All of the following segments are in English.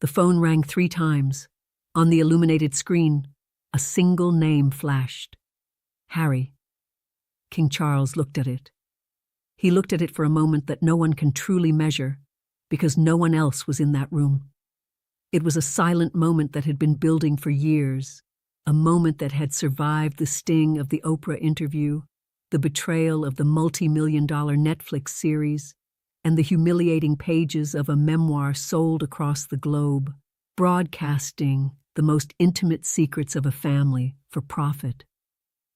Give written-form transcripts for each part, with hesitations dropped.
The phone rang 3 times. On the illuminated screen, a single name flashed. Harry. King Charles looked at it. He looked at it for a moment that no one can truly measure, because no one else was in that room. It was a silent moment that had been building for years, a moment that had survived the sting of the Oprah interview, the betrayal of the multi-million-dollar Netflix series, and the humiliating pages of a memoir sold across the globe, broadcasting the most intimate secrets of a family for profit.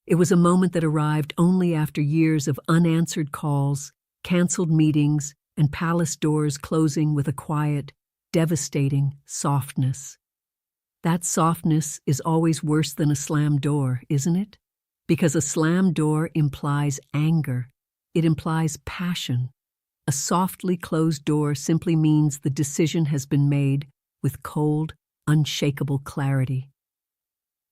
It was a moment that arrived only after years of unanswered calls, canceled meetings, and palace doors closing with a quiet, devastating softness. That softness is always worse than a slammed door, isn't it? Because a slammed door implies anger. It implies passion. A softly closed door simply means the decision has been made with cold, unshakable clarity.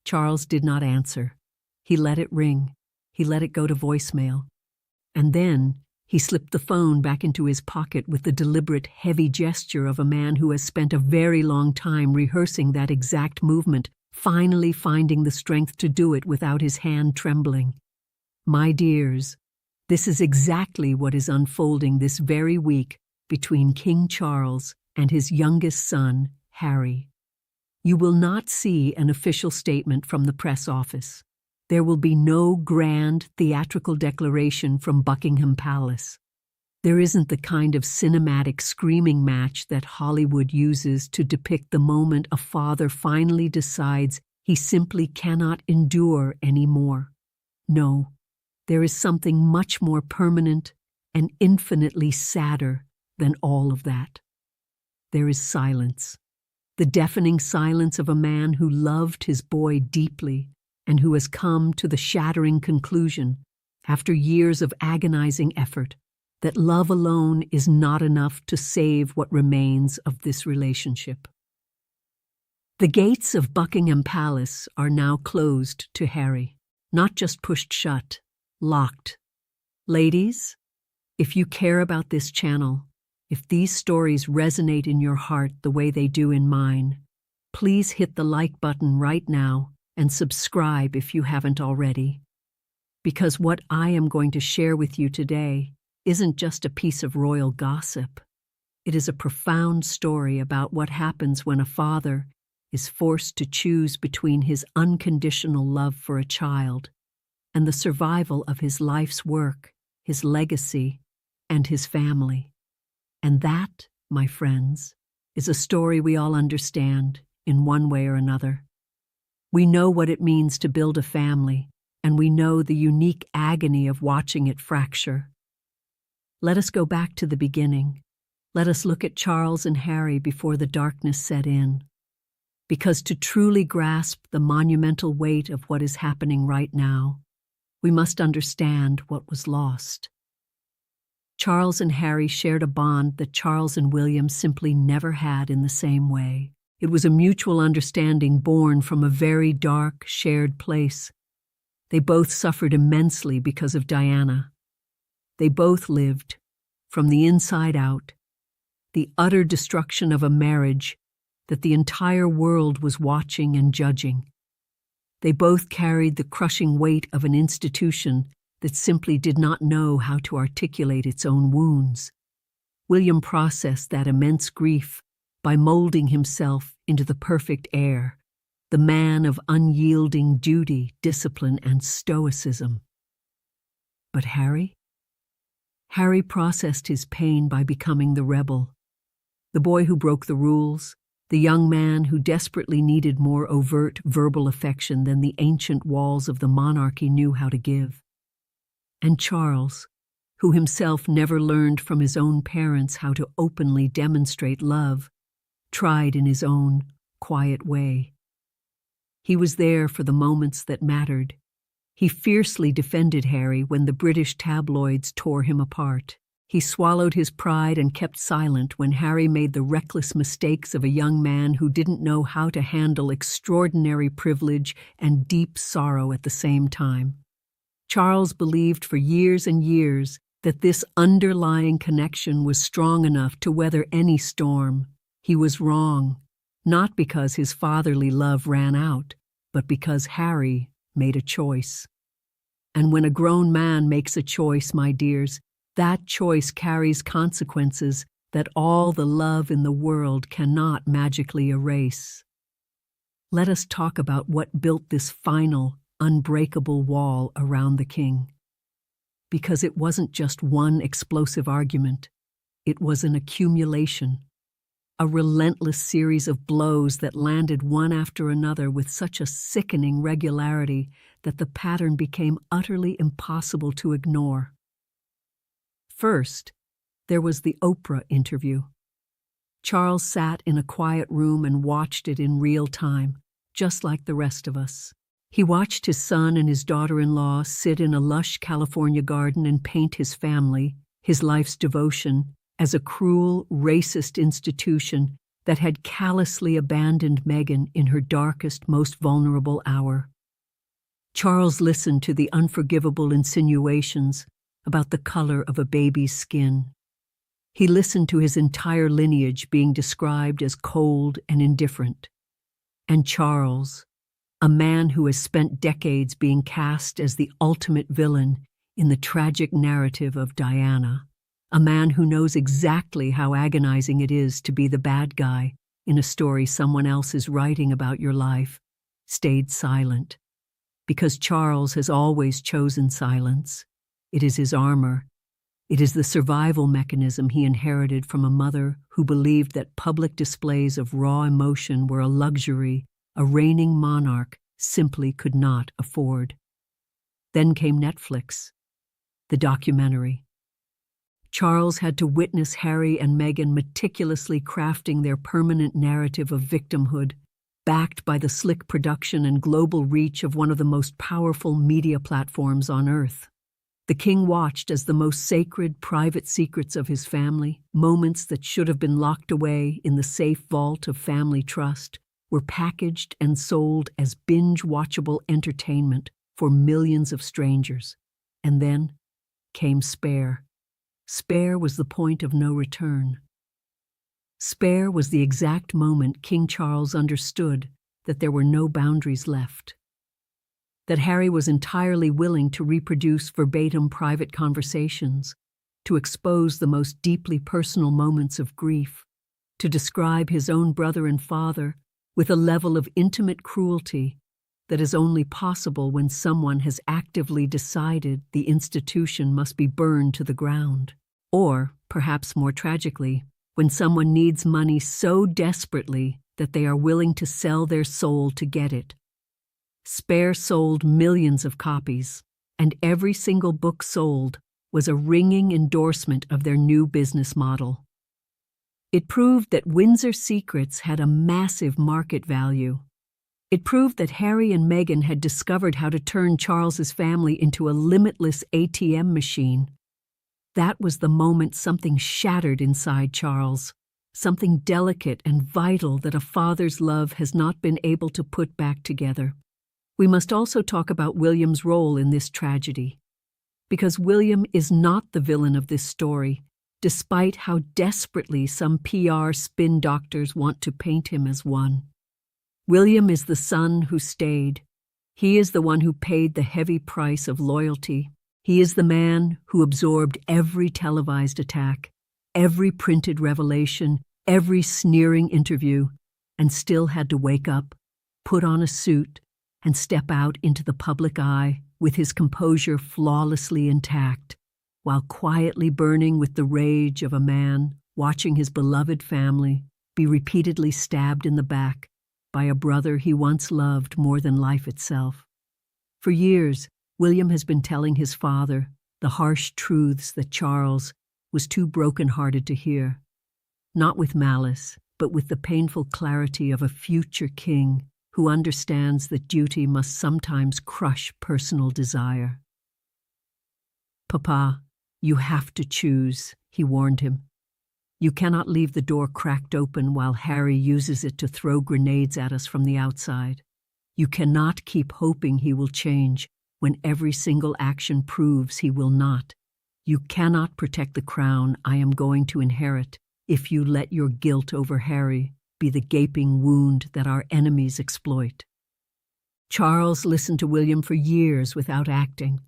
Charles did not answer. He let it ring. He let it go to voicemail. And then he slipped the phone back into his pocket with the deliberate, heavy gesture of a man who has spent a very long time rehearsing that exact movement, finally finding the strength to do it without his hand trembling. My dears, this is exactly what is unfolding this very week between King Charles and his youngest son, Harry. You will not see an official statement from the press office. There will be no grand theatrical declaration from Buckingham Palace. There isn't the kind of cinematic screaming match that Hollywood uses to depict the moment a father finally decides he simply cannot endure anymore. No, there is something much more permanent and infinitely sadder than all of that. There is silence. The deafening silence of a man who loved his boy deeply and who has come to the shattering conclusion, after years of agonizing effort, that love alone is not enough to save what remains of this relationship. The gates of Buckingham Palace are now closed to Harry, not just pushed shut, locked. Ladies, if you care about this channel, if these stories resonate in your heart the way they do in mine, please hit the like button right now and subscribe if you haven't already. Because what I am going to share with you today isn't just a piece of royal gossip. It is a profound story about what happens when a father is forced to choose between his unconditional love for a child and the survival of his life's work, his legacy, and his family. And that, my friends, is a story we all understand in one way or another. We know what it means to build a family, and we know the unique agony of watching it fracture. Let us go back to the beginning. Let us look at Charles and Harry before the darkness set in. Because to truly grasp the monumental weight of what is happening right now, we must understand what was lost. Charles and Harry shared a bond that Charles and William simply never had in the same way. It was a mutual understanding born from a very dark, shared place. They both suffered immensely because of Diana. They both lived, from the inside out, the utter destruction of a marriage that the entire world was watching and judging. They both carried the crushing weight of an institution that simply did not know how to articulate its own wounds. William processed that immense grief by molding himself into the perfect heir, the man of unyielding duty, discipline, and stoicism. But Harry? Harry processed his pain by becoming the rebel, the boy who broke the rules, the young man who desperately needed more overt verbal affection than the ancient walls of the monarchy knew how to give. And Charles, who himself never learned from his own parents how to openly demonstrate love, tried in his own quiet way. He was there for the moments that mattered. He fiercely defended Harry when the British tabloids tore him apart. He swallowed his pride and kept silent when Harry made the reckless mistakes of a young man who didn't know how to handle extraordinary privilege and deep sorrow at the same time. Charles believed for years and years that this underlying connection was strong enough to weather any storm. He was wrong. Not because his fatherly love ran out, but because Harry made a choice. And when a grown man makes a choice, my dears, that choice carries consequences that all the love in the world cannot magically erase. Let us talk about what built this final, unbreakable wall around the king. Because it wasn't just one explosive argument, it was an accumulation, a relentless series of blows that landed one after another with such a sickening regularity that the pattern became utterly impossible to ignore. First, there was the Oprah interview. Charles sat in a quiet room and watched it in real time, just like the rest of us. He watched his son and his daughter-in-law sit in a lush California garden and paint his family, his life's devotion, as a cruel, racist institution that had callously abandoned Meghan in her darkest, most vulnerable hour. Charles listened to the unforgivable insinuations about the color of a baby's skin. He listened to his entire lineage being described as cold and indifferent. And Charles, a man who has spent decades being cast as the ultimate villain in the tragic narrative of Diana, a man who knows exactly how agonizing it is to be the bad guy in a story someone else is writing about your life, stayed silent. Because Charles has always chosen silence. It is his armor. It is the survival mechanism he inherited from a mother who believed that public displays of raw emotion were a luxury a reigning monarch simply could not afford. Then came Netflix, the documentary. Charles had to witness Harry and Meghan meticulously crafting their permanent narrative of victimhood, backed by the slick production and global reach of one of the most powerful media platforms on earth. The king watched as the most sacred private secrets of his family, moments that should have been locked away in the safe vault of family trust, were packaged and sold as binge-watchable entertainment for millions of strangers. And then came Spare. Spare was the point of no return. Spare was the exact moment King Charles understood that there were no boundaries left. That Harry was entirely willing to reproduce verbatim private conversations, to expose the most deeply personal moments of grief, to describe his own brother and father with a level of intimate cruelty that is only possible when someone has actively decided the institution must be burned to the ground. Or, perhaps more tragically, when someone needs money so desperately that they are willing to sell their soul to get it. Spare sold millions of copies, and every single book sold was a ringing endorsement of their new business model. It proved that Windsor Secrets had a massive market value. It proved that Harry and Meghan had discovered how to turn Charles's family into a limitless ATM machine. That was the moment something shattered inside Charles, something delicate and vital that a father's love has not been able to put back together. We must also talk about William's role in this tragedy, because William is not the villain of this story, despite how desperately some PR spin doctors want to paint him as one. William is the son who stayed. He is the one who paid the heavy price of loyalty. He is the man who absorbed every televised attack, every printed revelation, every sneering interview, and still had to wake up, put on a suit, and step out into the public eye with his composure flawlessly intact, while quietly burning with the rage of a man watching his beloved family be repeatedly stabbed in the back by a brother he once loved more than life itself. For years, William has been telling his father the harsh truths that Charles was too broken-hearted to hear, not with malice, but with the painful clarity of a future king who understands that duty must sometimes crush personal desire. "Papa, you have to choose," he warned him. "You cannot leave the door cracked open while Harry uses it to throw grenades at us from the outside. You cannot keep hoping he will change when every single action proves he will not. You cannot protect the crown I am going to inherit if you let your guilt over Harry be the gaping wound that our enemies exploit. Charles listened to William for years without acting,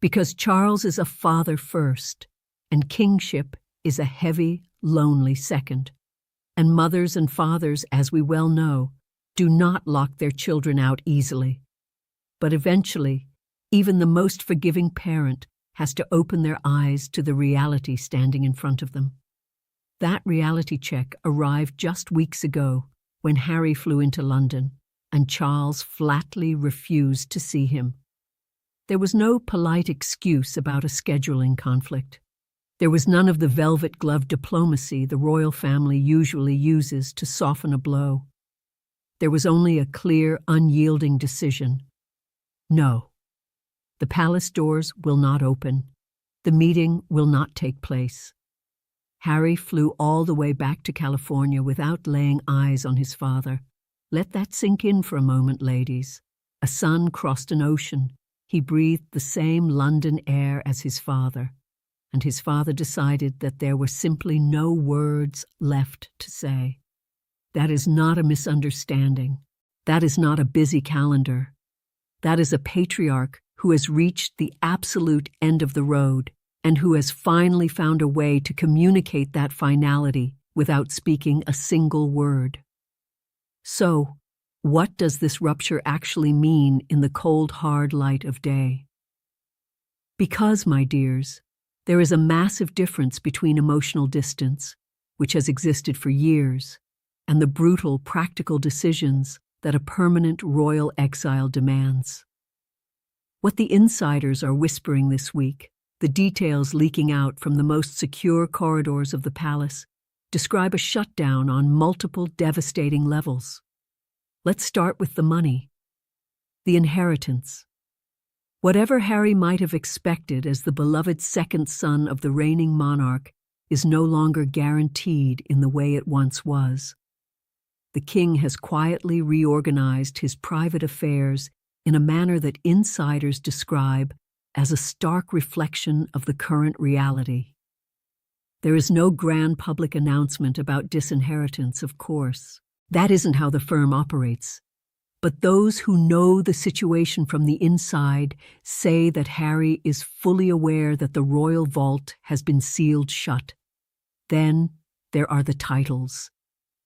because Charles is a father first, and kingship is a heavy, lonely second. And mothers and fathers, as we well know, do not lock their children out easily. But eventually, even the most forgiving parent has to open their eyes to the reality standing in front of them. That reality check arrived just weeks ago when Harry flew into London, and Charles flatly refused to see him. There was no polite excuse about a scheduling conflict. There was none of the velvet-gloved diplomacy the royal family usually uses to soften a blow. There was only a clear, unyielding decision. No. The palace doors will not open. The meeting will not take place. Harry flew all the way back to California without laying eyes on his father. Let that sink in for a moment, ladies. A son crossed an ocean. He breathed the same London air as his father, and his father decided that there were simply no words left to say. That is not a misunderstanding. That is not a busy calendar. That is a patriarch who has reached the absolute end of the road and who has finally found a way to communicate that finality without speaking a single word. So, what does this rupture actually mean in the cold, hard light of day? Because, my dears, there is a massive difference between emotional distance, which has existed for years, and the brutal, practical decisions that a permanent royal exile demands. What the insiders are whispering this week, the details leaking out from the most secure corridors of the palace, describe a shutdown on multiple devastating levels. Let's start with the money. The inheritance. Whatever Harry might have expected as the beloved second son of the reigning monarch is no longer guaranteed in the way it once was. The king has quietly reorganized his private affairs in a manner that insiders describe as a stark reflection of the current reality. There is no grand public announcement about disinheritance, of course. That isn't how the firm operates. But those who know the situation from the inside say that Harry is fully aware that the royal vault has been sealed shut. Then there are the titles.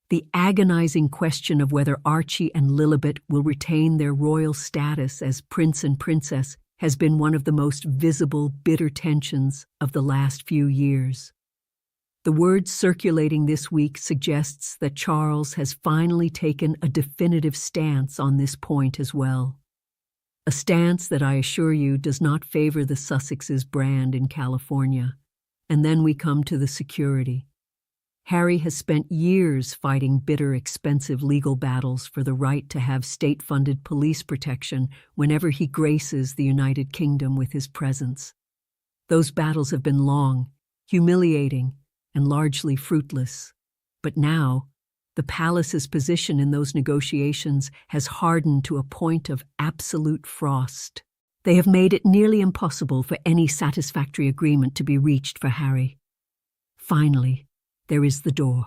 The agonizing question of whether Archie and Lilibet will retain their royal status as prince and princess has been one of the most visible, bitter tensions of the last few years. The word circulating this week suggests that Charles has finally taken a definitive stance on this point as well. A stance that I assure you does not favor the Sussex's brand in California. And then we come to the security. Harry has spent years fighting bitter, expensive legal battles for the right to have state-funded police protection whenever he graces the United Kingdom with his presence. Those battles have been long, humiliating, and largely fruitless. But now, the palace's position in those negotiations has hardened to a point of absolute frost. They have made it nearly impossible for any satisfactory agreement to be reached for Harry. Finally, there is the door.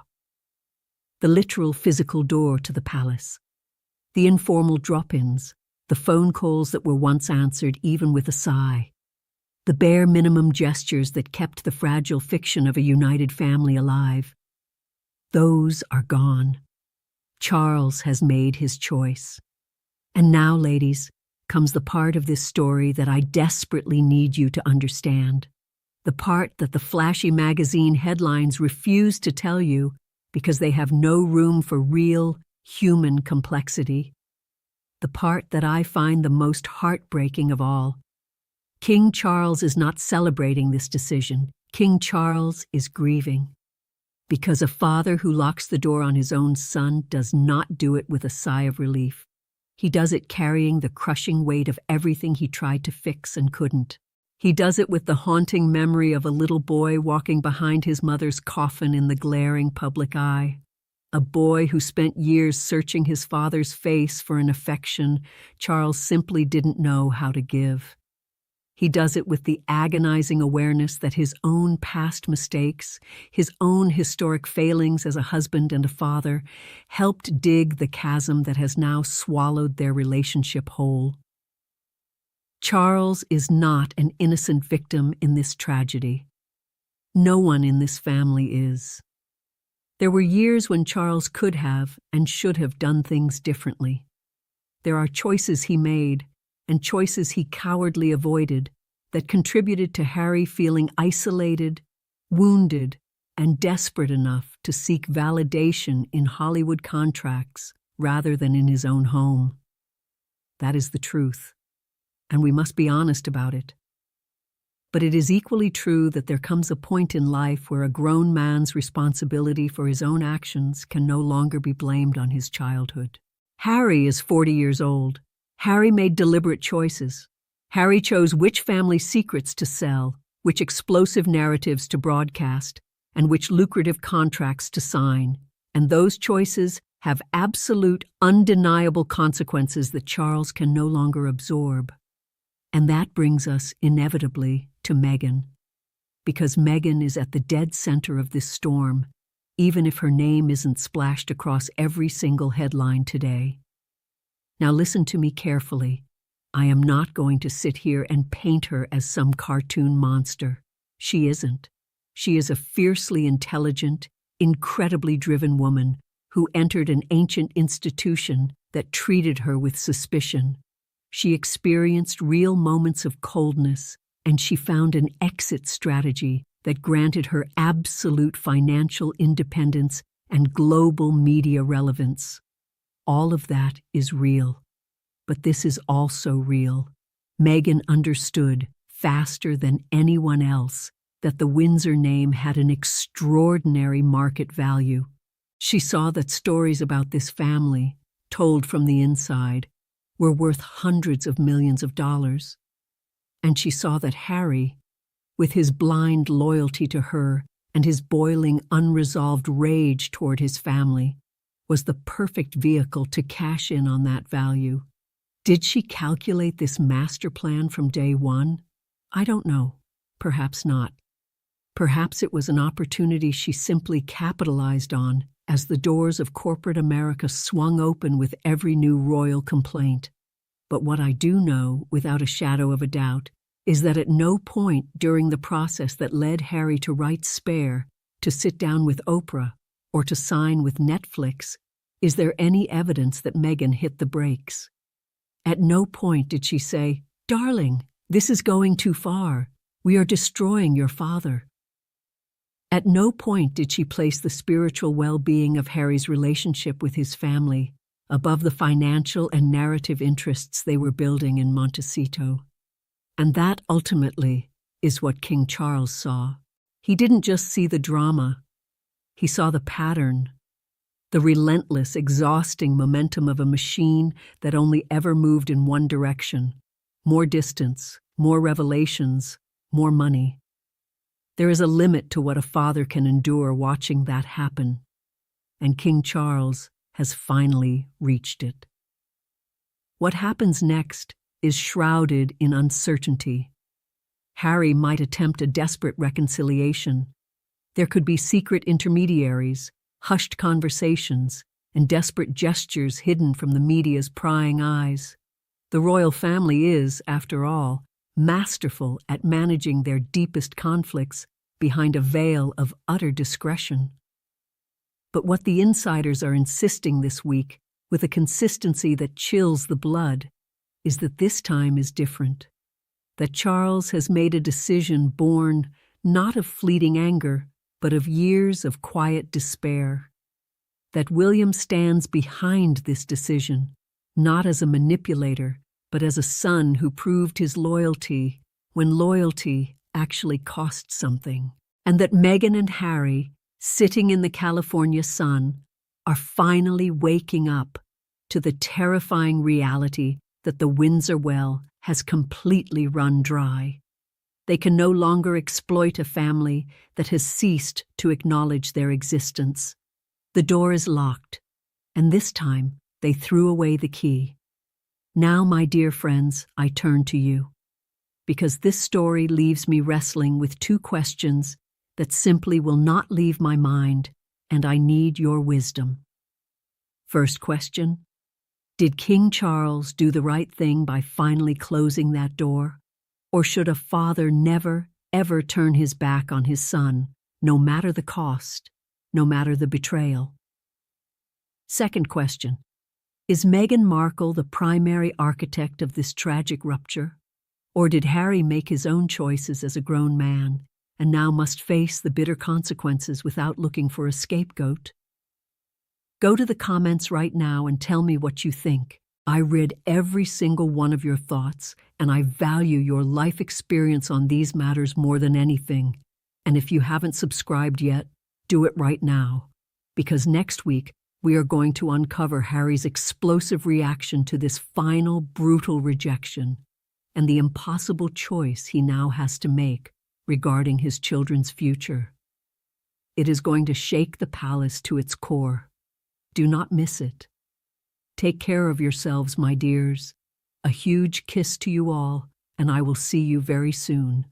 The literal physical door to the palace. The informal drop-ins, the phone calls that were once answered even with a sigh. The bare minimum gestures that kept the fragile fiction of a united family alive. Those are gone. Charles has made his choice. And now, ladies, comes the part of this story that I desperately need you to understand. The part that the flashy magazine headlines refuse to tell you because they have no room for real, human complexity. The part that I find the most heartbreaking of all. King Charles is not celebrating this decision. King Charles is grieving. Because a father who locks the door on his own son does not do it with a sigh of relief. He does it carrying the crushing weight of everything he tried to fix and couldn't. He does it with the haunting memory of a little boy walking behind his mother's coffin in the glaring public eye. A boy who spent years searching his father's face for an affection Charles simply didn't know how to give. He does it with the agonizing awareness that his own past mistakes, his own historic failings as a husband and a father, helped dig the chasm that has now swallowed their relationship whole. Charles is not an innocent victim in this tragedy. No one in this family is. There were years when Charles could have and should have done things differently. There are choices he made and choices he cowardly avoided that contributed to Harry feeling isolated, wounded, and desperate enough to seek validation in Hollywood contracts rather than in his own home. That is the truth, and we must be honest about it. But it is equally true that there comes a point in life where a grown man's responsibility for his own actions can no longer be blamed on his childhood. Harry is 40 years old. Harry made deliberate choices. Harry chose which family secrets to sell, which explosive narratives to broadcast, and which lucrative contracts to sign. And those choices have absolute, undeniable consequences that Charles can no longer absorb. And that brings us, inevitably, to Meghan. Because Meghan is at the dead center of this storm, even if her name isn't splashed across every single headline today. Now listen to me carefully. I am not going to sit here and paint her as some cartoon monster. She isn't. She is a fiercely intelligent, incredibly driven woman who entered an ancient institution that treated her with suspicion. She experienced real moments of coldness, and she found an exit strategy that granted her absolute financial independence and global media relevance. All of that is real. But this is also real. Meghan understood, faster than anyone else, that the Windsor name had an extraordinary market value. She saw that stories about this family, told from the inside, were worth hundreds of millions of dollars. And she saw that Harry, with his blind loyalty to her and his boiling, unresolved rage toward his family, was the perfect vehicle to cash in on that value. Did she calculate this master plan from day one? I don't know. Perhaps not. Perhaps it was an opportunity she simply capitalized on as the doors of corporate America swung open with every new royal complaint. But what I do know, without a shadow of a doubt, is that at no point during the process that led Harry to write Spare, to sit down with Oprah, or to sign with Netflix, is there any evidence that Meghan hit the brakes. At no point did she say, "Darling, this is going too far. We are destroying your father." At no point did she place the spiritual well-being of Harry's relationship with his family above the financial and narrative interests they were building in Montecito. And that, ultimately, is what King Charles saw. He didn't just see the drama. He saw the pattern, the relentless, exhausting momentum of a machine that only ever moved in one direction: more distance, more revelations, more money. There is a limit to what a father can endure watching that happen, and King Charles has finally reached it. What happens next is shrouded in uncertainty. Harry might attempt a desperate reconciliation. There could be secret intermediaries, hushed conversations, and desperate gestures hidden from the media's prying eyes. The royal family is, after all, masterful at managing their deepest conflicts behind a veil of utter discretion. But what the insiders are insisting this week, with a consistency that chills the blood, is that this time is different. That Charles has made a decision born not of fleeting anger, but of years of quiet despair. That William stands behind this decision, not as a manipulator, but as a son who proved his loyalty when loyalty actually cost something. And that Meghan and Harry, sitting in the California sun, are finally waking up to the terrifying reality that the Windsor well has completely run dry. They can no longer exploit a family that has ceased to acknowledge their existence. The door is locked, and this time they threw away the key. Now, my dear friends, I turn to you. because this story leaves me wrestling with two questions that simply will not leave my mind, and I need your wisdom. First question: did King Charles do the right thing by finally closing that door? Or should a father never, ever turn his back on his son, no matter the cost, no matter the betrayal? Second question: is Meghan Markle the primary architect of this tragic rupture? Or did Harry make his own choices as a grown man and now must face the bitter consequences without looking for a scapegoat? Go to the comments right now and tell me what you think. I read every single one of your thoughts, and I value your life experience on these matters more than anything. And if you haven't subscribed yet, do it right now, because next week we are going to uncover Harry's explosive reaction to this final, brutal rejection and the impossible choice he now has to make regarding his children's future. It is going to shake the palace to its core. Do not miss it. Take care of yourselves, my dears. A huge kiss to you all, and I will see you very soon.